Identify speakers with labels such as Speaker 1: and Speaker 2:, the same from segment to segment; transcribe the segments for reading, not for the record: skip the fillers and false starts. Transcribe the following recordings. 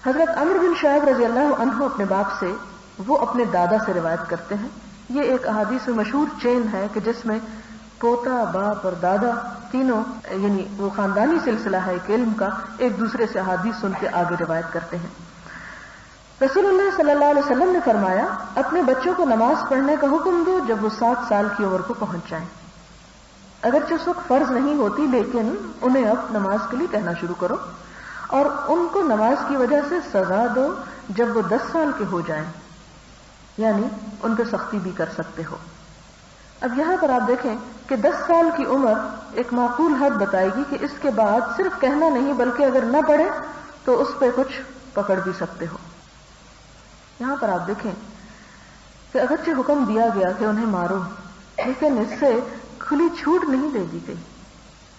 Speaker 1: حضرت عمرو بن شعیب رضی اللہ عنہ اپنے باپ سے، وہ اپنے دادا سے روایت کرتے ہیں. یہ ایک احادیث میں مشہور چین ہے کہ جس میں پوتا، باپ اور دادا تینوں، یعنی وہ خاندانی سلسلہ ہے ایک علم کا، ایک دوسرے سے احادیث سن کے آگے روایت کرتے ہیں. رسول اللہ صلی اللہ علیہ وسلم نے فرمایا، اپنے بچوں کو نماز پڑھنے کا حکم دو جب وہ 7 سال کی عمر کو پہنچ جائیں. اگرچہ اس وقت فرض نہیں ہوتی، لیکن انہیں اب نماز کے لیے کہنا شروع کرو، اور ان کو نماز کی وجہ سے سزا دو جب وہ 10 سال کے ہو جائیں، یعنی ان پہ سختی بھی کر سکتے ہو. اب یہاں پر آپ دیکھیں کہ 10 سال کی عمر ایک معقول حد بتائے گی کہ اس کے بعد صرف کہنا نہیں بلکہ اگر نہ پڑھے تو اس پہ کچھ پکڑ بھی سکتے ہو. یہاں پر آپ دیکھیں کہ اگرچہ حکم دیا گیا کہ انہیں مارو، لیکن اس سے کھلی چھوٹ نہیں دے دی گئی،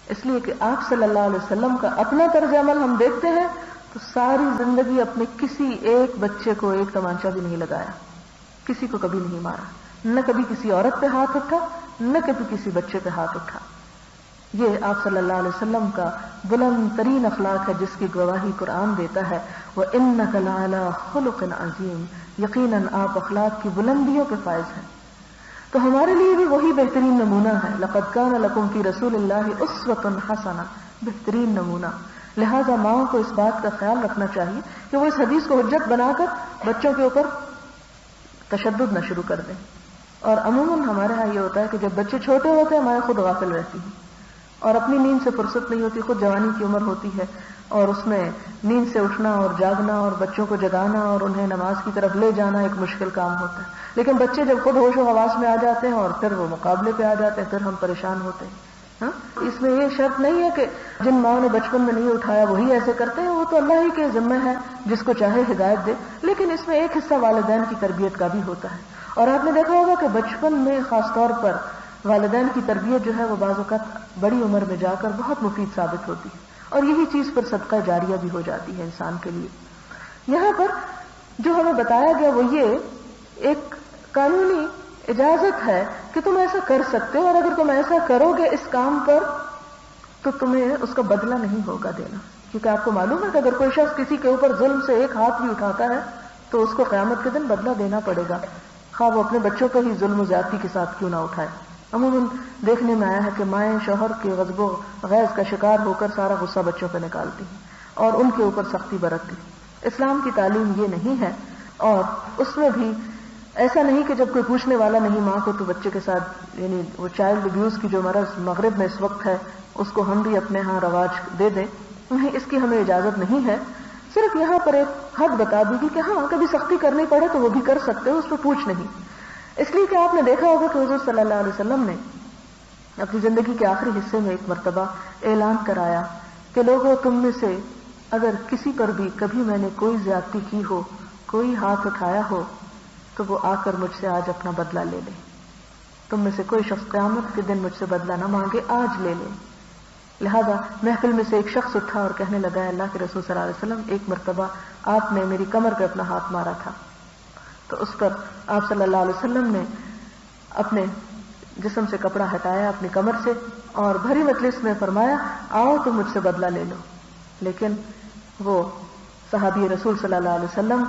Speaker 1: اس لیے کہ آپ صلی اللہ علیہ وسلم کا اپنا طرز عمل ہم دیکھتے ہیں تو ساری زندگی اپنے کسی ایک بچے کو ایک تمانچہ بھی نہیں لگایا، کسی کو کبھی نہیں مارا، نہ کبھی کسی عورت پہ ہاتھ اٹھا، نہ کبھی کسی بچے پہ ہاتھ اٹھا. یہ آپ صلی اللہ علیہ وسلم کا بلند ترین اخلاق ہے جس کی گواہی قرآن دیتا ہے. وَإِنَّكَ لَعَلَىٰ خُلُقٍ عَظِيمٍ، یقیناً آپ اخلاق کی بلندیوں کے فائز ہیں. تو ہمارے لیے بھی وہی بہترین نمونہ ہے. لَقَدْ كَانَ لَكُمْ فِي رَسُولِ اللَّهِ أُسْوَةٌ حَسَنَةٌ، بہترین نمونہ. لہذا ماؤں کو اس بات کا خیال رکھنا چاہیے کہ وہ اس حدیث کو حجت بنا کر بچوں کے اوپر تشدد نہ شروع کر دیں. اور عموماً ہمارے ہاں یہ ہوتا ہے کہ جب بچے چھوٹے ہوتے ہیں ہمارے خود غافل رہتی ہیں اور اپنی نیند سے فرصت نہیں ہوتی. خود جوانی کی عمر ہوتی ہے اور اس میں نیند سے اٹھنا اور جاگنا اور بچوں کو جگانا اور انہیں نماز کی طرف لے جانا ایک مشکل کام ہوتا ہے. لیکن بچے جب خود ہوش و حواس میں آ جاتے ہیں اور پھر وہ مقابلے پہ آ جاتے ہیں، پھر ہم پریشان ہوتے ہیں. ہاں، اس میں یہ شرط نہیں ہے کہ جن ماں نے بچپن میں نہیں اٹھایا وہی ایسے کرتے ہیں، وہ تو اللہ ہی کے ذمہ ہے، جس کو چاہے ہدایت دے. لیکن اس میں ایک حصہ والدین کی تربیت کا بھی ہوتا ہے. اور آپ نے دیکھا ہوگا کہ بچپن میں خاص طور پر والدین کی تربیت جو ہے وہ بعض اوقات بڑی عمر میں جا کر بہت مفید ثابت ہوتی ہے، اور یہی چیز پر صدقہ جاریہ بھی ہو جاتی ہے انسان کے لیے. یہاں پر جو ہمیں بتایا گیا وہ یہ ایک قانونی اجازت ہے کہ تم ایسا کر سکتے ہو، اور اگر تم ایسا کرو گے اس کام پر تو تمہیں اس کا بدلہ نہیں ہوگا دینا. کیونکہ آپ کو معلوم ہے کہ اگر کوئی شخص کسی کے اوپر ظلم سے ایک ہاتھ بھی اٹھاتا ہے تو اس کو قیامت کے دن بدلہ دینا پڑے گا، خواہ وہ اپنے بچوں کو ہی ظلم و زیادتی کے ساتھ کیوں نہ اٹھائے. عموماً دیکھنے میں آیا ہے کہ مائیں شوہر کے غضب و غیظ کا شکار ہو کر سارا غصہ بچوں پہ نکالتی ہیں اور ان کے اوپر سختی برتتی. اسلام کی تعلیم یہ نہیں ہے، اور اس میں بھی ایسا نہیں کہ جب کوئی پوچھنے والا نہیں ماں کو تو بچے کے ساتھ، یعنی وہ چائلڈ ابیوز کی جو مرض مغرب میں اس وقت ہے اس کو ہم بھی اپنے ہاں رواج دے دیں، نہیں، اس کی ہمیں اجازت نہیں ہے. صرف یہاں پر ایک حد بتا دی گی کہ ہاں کبھی سختی کرنی پڑے تو وہ بھی کر سکتے ہو، اس پہ پوچھ نہیں. اس لیے کہ آپ نے دیکھا ہوگا کہ حضور صلی اللہ علیہ وسلم نے اپنی زندگی کے آخری حصے میں ایک مرتبہ اعلان کرایا کہ لوگوں، تم میں سے اگر کسی پر بھی کبھی میں نے کوئی زیادتی کی ہو، کوئی ہاتھ اٹھایا ہو، تو وہ آ کر مجھ سے آج اپنا بدلہ لے لے. تم میں سے کوئی شخص قیامت کے دن مجھ سے بدلہ نہ مانگے، آج لے لے. لہذا محفل میں سے ایک شخص اٹھا اور کہنے لگا، اللہ کے رسول صلی اللہ علیہ وسلم، ایک مرتبہ آپ نے میری کمر پہ اپنا ہاتھ مارا تھا. تو اس پر آپ صلی اللہ علیہ وسلم نے اپنے جسم سے کپڑا ہٹایا اپنی کمر سے اور بھری مجلس میں فرمایا، آؤ تو مجھ سے بدلہ لے لو. لیکن وہ صحابی رسول صلی اللہ علیہ وسلم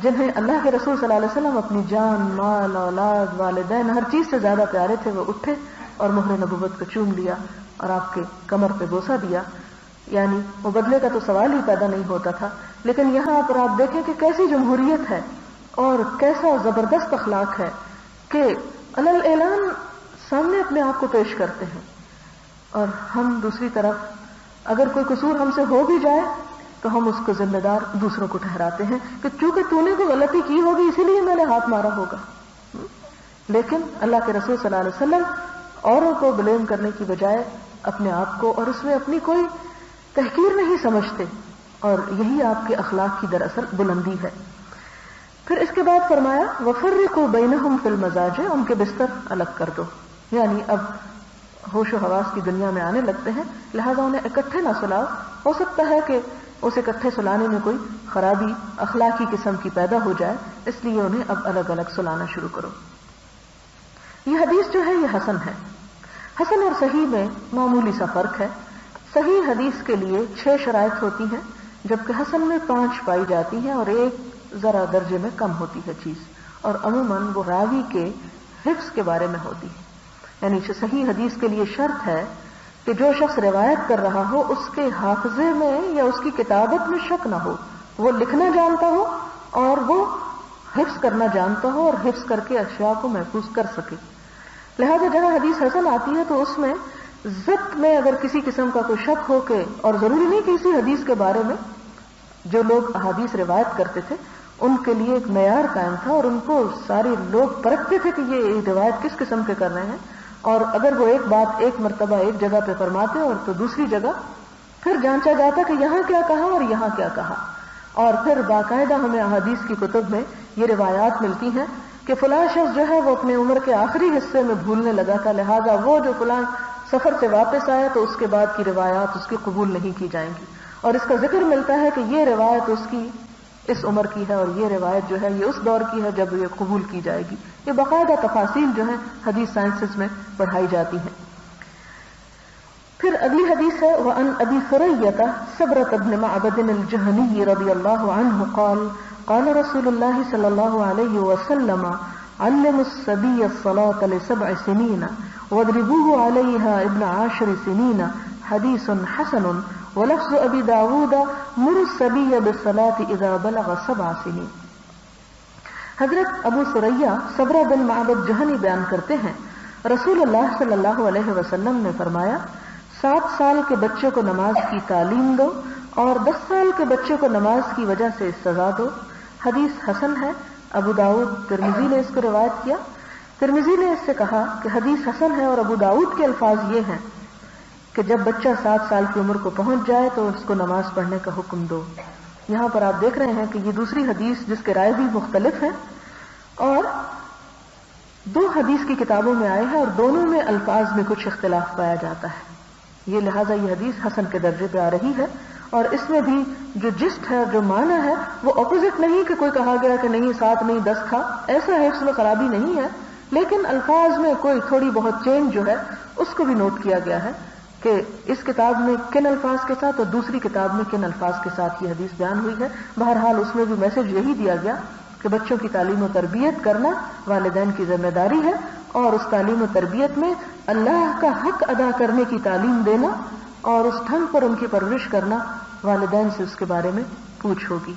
Speaker 1: جنہیں اللہ کے رسول صلی اللہ علیہ وسلم اپنی جان، مال، اولاد، والدین، ہر چیز سے زیادہ پیارے تھے، وہ اٹھے اور مہر نبوت کو چوم لیا اور آپ کے کمر پہ بوسہ دیا. یعنی وہ بدلے کا تو سوال ہی پیدا نہیں ہوتا تھا. لیکن یہاں پر آپ دیکھیں کہ کیسی جمہوریت ہے اور کیسا زبردست اخلاق ہے کہ علل اعلان سامنے اپنے آپ کو پیش کرتے ہیں، اور ہم دوسری طرف اگر کوئی قصور ہم سے ہو بھی جائے تو ہم اس کو ذمہ دار دوسروں کو ٹھہراتے ہیں کہ چونکہ تو نے کوئی غلطی کی ہوگی اسی لیے میں نے ہاتھ مارا ہوگا. لیکن اللہ کے رسول صلی اللہ علیہ وسلم اوروں کو بلیم کرنے کی بجائے اپنے آپ کو اور اس میں اپنی کوئی تحقیر نہیں سمجھتے، اور یہی آپ کے اخلاق کی دراصل بلندی ہے. پھر اس کے بعد فرمایا، وَفَرِّقُوا بَيْنَهُمْ فِي الْمَضَاجِعِ، ان کے بستر الگ کر دو. یعنی اب ہوش و حواس کی دنیا میں آنے لگتے ہیں، لہذا انہیں اکٹھے نہ سلاؤ. ہو سکتا ہے کہ اسے اکٹھے سلانے میں کوئی خرابی اخلاقی قسم کی پیدا ہو جائے، اس لیے انہیں اب الگ الگ سلانا شروع کرو. یہ حدیث جو ہے یہ حسن ہے. حسن اور صحیح میں معمولی سا فرق ہے. صحیح حدیث کے لیے 6 شرائط ہوتی ہیں، جبکہ حسن میں 5 پائی جاتی ہیں اور ایک ذرا درجے میں کم ہوتی ہے چیز، اور عموماً وہ راوی کے حفظ کے بارے میں ہوتی ہے. یعنی صحیح حدیث کے لیے شرط ہے کہ جو شخص روایت کر رہا ہو اس کے حافظے میں یا اس کی کتابت میں شک نہ ہو، وہ لکھنا جانتا ہو اور وہ حفظ کرنا جانتا ہو اور حفظ کر کے اشیاء کو محفوظ کر سکے. لہذا جہاں حدیث حسن آتی ہے تو اس میں ضبط میں اگر کسی قسم کا کوئی شک ہو کہ، اور ضروری نہیں کہ اسی حدیث کے بارے میں جو لوگ احادیث روایت کرتے تھے ان کے لیے ایک معیار قائم تھا اور ان کو سارے لوگ پرکھتے تھے کہ یہ روایت کس قسم کے کر رہے ہیں، اور اگر وہ ایک بات ایک مرتبہ ایک جگہ پہ فرماتے اور تو دوسری جگہ پھر جانچا جاتا کہ یہاں کیا کہا اور یہاں کیا کہا. اور پھر باقاعدہ ہمیں احادیث کی کتب میں یہ روایات ملتی ہیں کہ فلاں شخص جو ہے وہ اپنے عمر کے آخری حصے میں بھولنے لگا تھا، لہذا وہ جو فلاں سفر سے واپس آیا تو اس کے بعد کی روایات اس کی قبول نہیں کی جائیں گی، اور اس کا ذکر ملتا ہے کہ یہ روایت اس کی اس عمر کی ہے اور یہ روایت جو ہے یہ اس دور کی ہے جب یہ قبول کی جائے گی. یہ باقاعدہ تفاصیل جو ہیں حدیث سائنسز میں پڑھائی جاتی ہیں. پھر اگلی حدیث ہے وعن ابی ثریۃ صبرۃ بن معبد الجہنی رضی اللہ عنہ قال قال رسول اللہ صلی اللہ علیہ وسلم علموا الصبی الصلاة ل7 سنین واضربوه علیہا ابن 10 سنین حدیث حسن ولفظ ابی داود مر الصبی بالصلاة اذا بلغ 7 سنین. حضرت ابو ثریہ صبرہ بن معبد جہنی بیان کرتے ہیں رسول اللہ صلی اللہ علیہ وسلم نے فرمایا 7 سال کے بچے کو نماز کی تعلیم دو اور 10 سال کے بچے کو نماز کی وجہ سے سزا دو. حدیث حسن ہے. ابو داؤد ترمذی نے اس کو روایت کیا. ترمذی نے اس سے کہا کہ حدیث حسن ہے اور ابو داؤد کے الفاظ یہ ہیں کہ جب بچہ 7 سال کی عمر کو پہنچ جائے تو اس کو نماز پڑھنے کا حکم دو. یہاں پر آپ دیکھ رہے ہیں کہ یہ دوسری حدیث جس کے رائے بھی مختلف ہیں اور 2 حدیث کی کتابوں میں آئے ہیں اور دونوں میں الفاظ میں کچھ اختلاف پایا جاتا ہے. یہ لہٰذا یہ حدیث حسن کے درجے پہ آ رہی ہے اور اس میں بھی جو جسٹ ہے جو معنی ہے وہ اپوزٹ نہیں کہ کوئی کہا گیا کہ نہیں 7 نہیں 10 تھا، ایسا ہے، اس میں خرابی نہیں ہے، لیکن الفاظ میں کوئی تھوڑی بہت چینج جو ہے اس کو بھی نوٹ کیا گیا ہے کہ اس کتاب میں کن الفاظ کے ساتھ اور دوسری کتاب میں کن الفاظ کے ساتھ یہ حدیث بیان ہوئی ہے. بہرحال اس میں بھی میسج یہی دیا گیا کہ بچوں کی تعلیم و تربیت کرنا والدین کی ذمہ داری ہے اور اس تعلیم و تربیت میں اللہ کا حق ادا کرنے کی تعلیم دینا اور اس ڈھنگ پر ان کی پرورش کرنا والدین سے اس کے بارے میں پوچھ ہوگی.